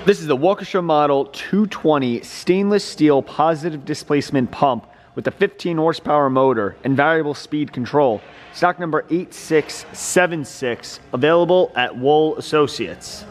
This is the Waukesha Model 220 stainless steel positive displacement pump with a 15 horsepower motor and variable speed control. Stock number 8676, available at Wohl Associates.